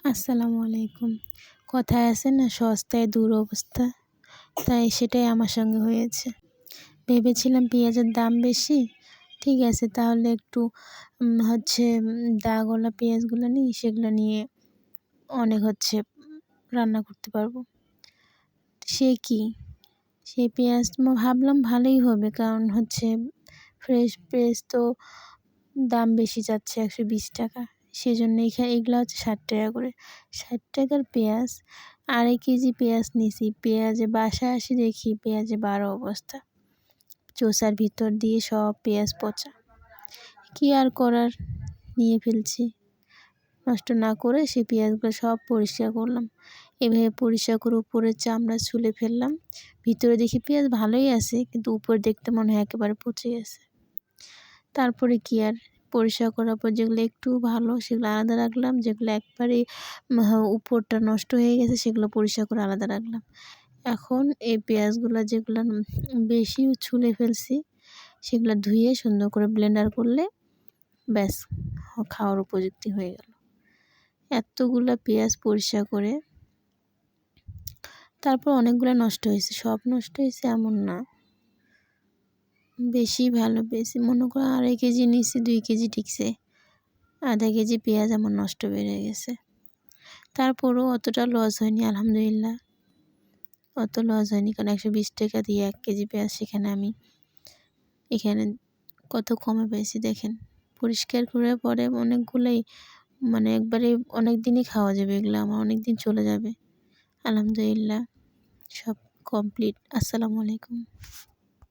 আসসালামু আলাইকুম। কথায় আছে না, সস্তায় দুরবস্থা, তাই সেটাই আমার সঙ্গে হয়েছে। ভেবেছিলাম পেঁয়াজের দাম বেশি, ঠিক আছে তাহলে একটু দাগওয়ালা পেঁয়াজগুলো নিই, সেগুলো নিয়ে অনেক রান্না করতে পারবো। সে কি, সেই পেঁয়াজ ভাবলাম ভালোই হবে, কারণ ফ্রেশ পেঁয়াজ তো দাম বেশি যাচ্ছে 120 টাকা। সেজন্য এগুলো 60 টাকা করে। 60 টাকার পেঁয়াজ, 2.5 কেজি পেঁয়াজ নিছি। পেঁয়াজে বাসায় আসি দেখি পেঁয়াজে 12 অবস্থা, চোষার ভিতর দিয়ে সব পেঁয়াজ পচা। কি আর করার, নিয়ে ফেলছি। নষ্ট না করে সেই পেঁয়াজগুলো সব পরিষ্কার করলাম। এভাবে পরিষ্কার করে উপরের চামড়া ছুলে ফেললাম। ভিতরে দেখি পেঁয়াজ ভালোই আছে, কিন্তু উপরে দেখতে মনে হয় একেবারে পচে গেছে। তারপরে কি আর, পরিষ্কার করার পর যেগুলো একটু ভালো সেগুলো আলাদা রাখলাম, যেগুলো একবারে উপরটা নষ্ট হয়ে গেছে সেগুলো পরিষ্কার করে আলাদা রাখলাম। এখন এই পেঁয়াজগুলো যেগুলো বেশি ছুলে ফেলছি সেগুলো ধুয়ে সুন্দর করে ব্লেন্ডার করলে ব্যাস খাওয়ার উপযুক্ত হয়ে গেল। এতগুলো পেঁয়াজ পরিষ্কার করে, তারপর অনেকগুলো নষ্ট হয়েছে, সব নষ্ট হয়েছে এমন না, বেশি মনে করো 2.5 কেজি নিচ্ছি, 2 কেজি টিকছে, 1/2 কেজি পেঁয়াজ আমার নষ্ট বেড়ে গেছে। তারপরও অতটা লস হয়নি, আলহামদুলিল্লাহ। অত লস হয়নি, কারণ 120 টাকা দিয়ে 1 কেজি পেঁয়াজ সেখানে আমি এখানে কত কমে পেয়েছি দেখেন। পরিষ্কার করে পরে অনেকগুলোই, একবারে অনেক দিনই খাওয়া যাবে, এগুলো আমার অনেক দিন চলে যাবে। আলহামদুলিল্লাহ, সব কমপ্লিট। আসসালামু আলাইকুম।